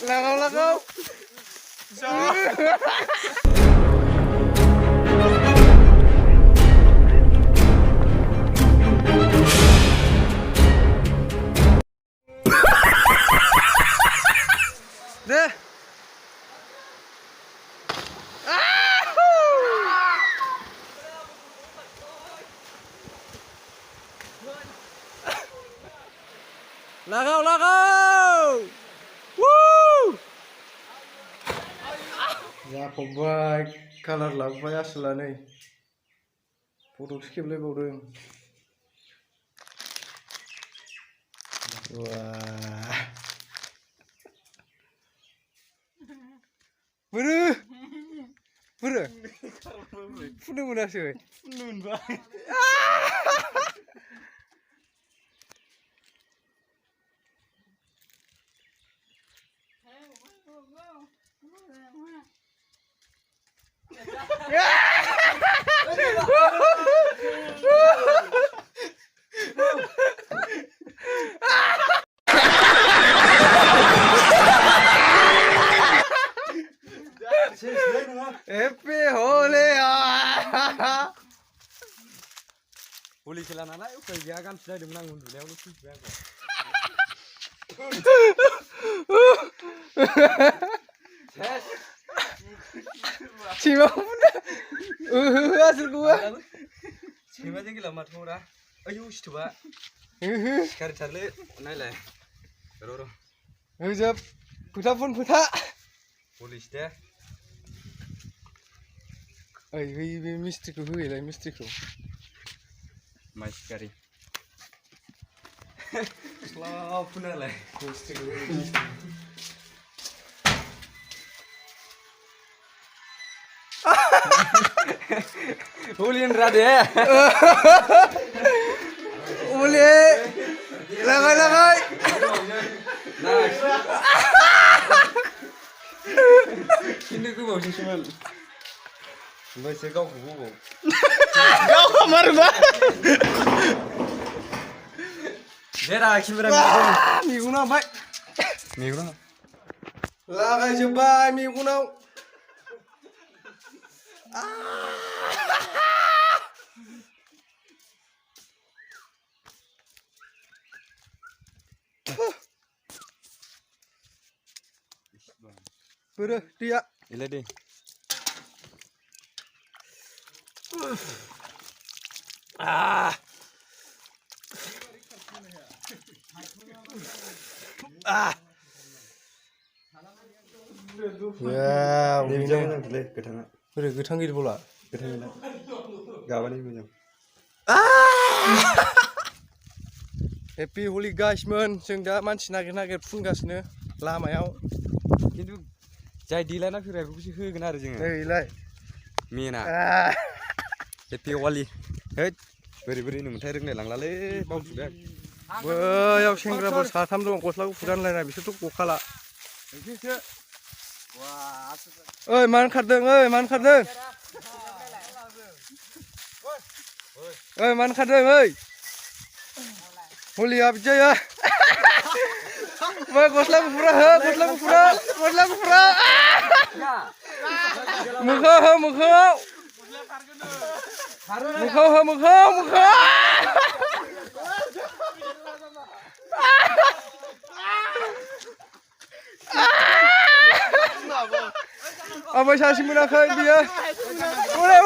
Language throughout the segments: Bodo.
Lagaw. Deh. Lagaw. Woo! जाख'बाय कालार लाबोबाय आसोला नै फट'सो खेबलायबावदों बोरो फुनो मोनासै फुनो मोनबाय Happy Holi Holi खेला नालाय उफाय गैया गान सिनायदोंमोन आं उन्दुनायावनो फैबाय आं Cimamuna hasilku Cima jeung gila mathura ayo sitoba Sekar charle nailai ro Hejab puta pun puta Polis deh Ai be mistriku hoilai mistriku Mai sekari Slaw punalai mistriku Holi rade Holi lagai nice ini ku mau sismal Masih kau kubu kau kamar ba Dera kimera miguna bai miguna lagai jebai miguna Bữa đi ạ. Đi lên đi. Ya, ini jangan terleh ketanga. Bữa ketang gitu bola. Ketang ini. Gawan ini macam. Happy Holi guys man, जों दा मानसि नागिर फुनगासिनो लामायाव खिन्थु जाय दिलाना फैग्राखौसो होगोन आरो जोङो नैलाय मेना Happy Holi हैद बोरै होनोमोनथाय रोंलाय लांलालै बावजोबबाय बैयाव सेंग्राफोर साथाम दं गस्ला गुफुर गानलायनाय बिसोरथ' गखाला ओइ मानो खारदों ओइ मानो खारदों ओइ Holi apa jaya? Wah, gosla gufura. Muka. Apa sih munakai dia? Udah.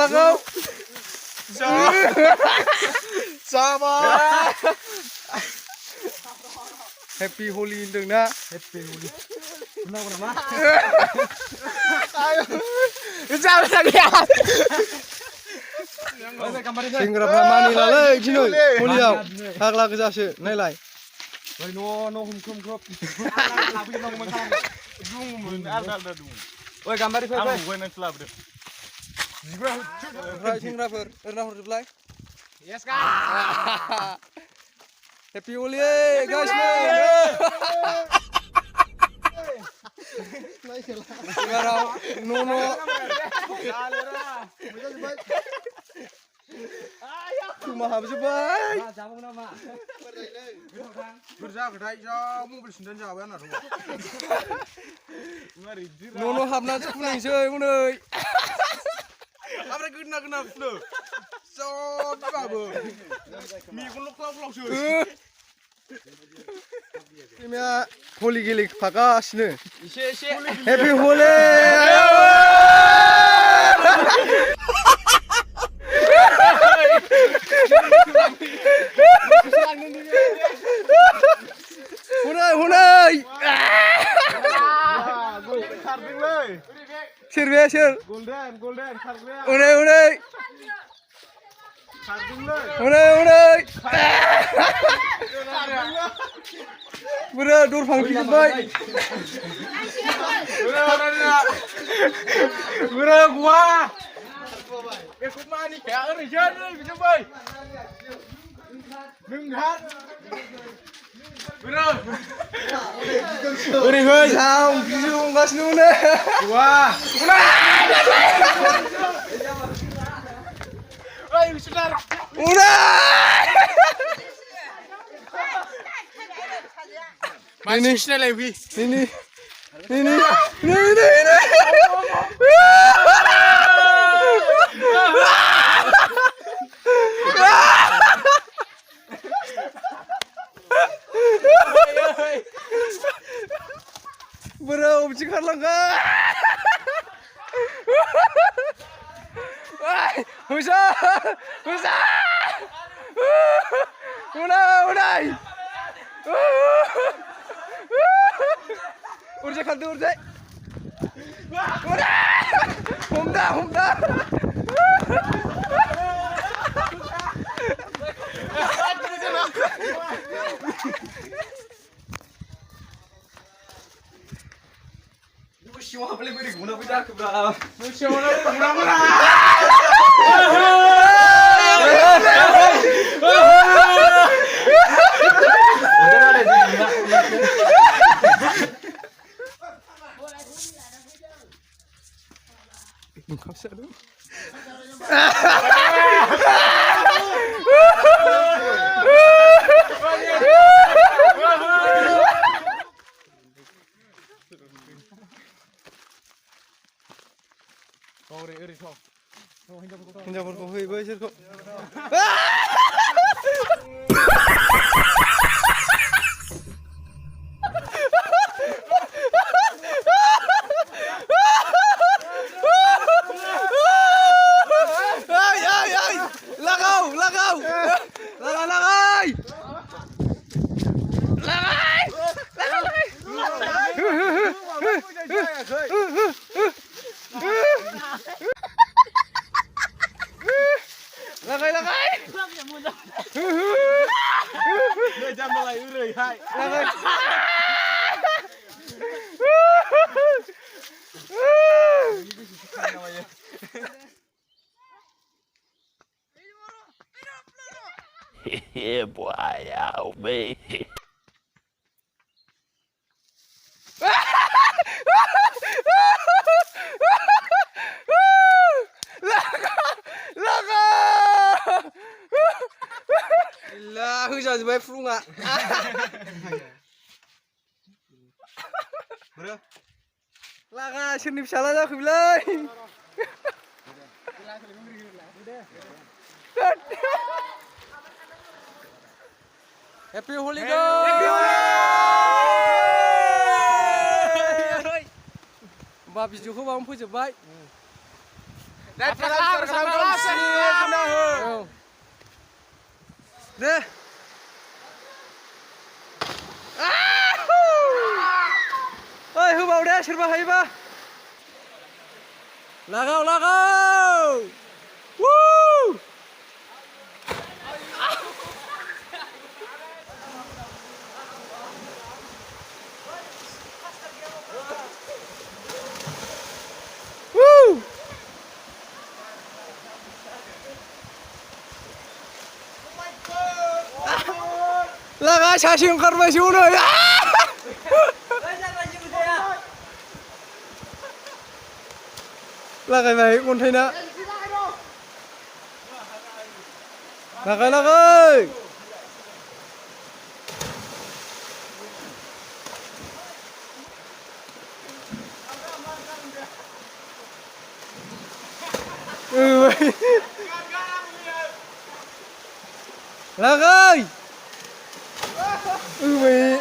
Lagaw. Sama. Happy Holi होनदोंना Happy Holi. Kenapa nama? Ayo. Jangan lagi ya. Seंग्राफ्रा मानिलालै दिनै हलियाव हाग्ला गोजासो नायलाय. ओइ न' हमख्रब. लाबोनांगौमोन दुंमोन आलदा दुं. ओइ गाम्बारि फै. आं गयनासो लाबोदों. सेंग्राफोर ओरना हरजोबलाय Yes guys Happy Holi guys एबाराव न' न' खोमा हाबजोब्बाय न' न' हाबनासो फुनोसै हनै ओमफ्राय गोदना फुनो जबाबो मेगनल' क्लाव क्लावसो बिमाया हलि गेलेफागासिनो एसे हेपि हलि हनै हनै सोर बे सोर गल्डेन खारग्राया हनै हनै हनै हनै बोरो दर फांथेजोब्बाय बोरो गवा बेखौ मानिखाया ओरैसो नै बिजोंबै नोंहा बोरो ओरै फै साव गिजु हमगासिनो हनै गवा ओइ बिसोर हनै मानसि सिनायलाय फै नै बोरो अबेथिं खारलांखो होसो होसो हनै हनै उरजाय खारदो उरजाय हमदा सिङाव हाबलाय बोरै गुनाबो जाखोब्रा सिङावनो गुनाबोरा हिनजावफोरखौ होयोबो इसोरखौ लागाव लागाय जाम्बालाय ओरैहाय Yeah, boy, oh man. होजाजोब्बाय फुङा लागा सोरनि फिसाला जाखो बिलाय हेपि हलि बा भिडिअखौ बावनो फोजोबबाय दे ओइ होबाव दे सोरबा हायोबा लागाव लागा सासे ओंखारबायसो हनै lagai mày con thấy nè lagai mày lagai mày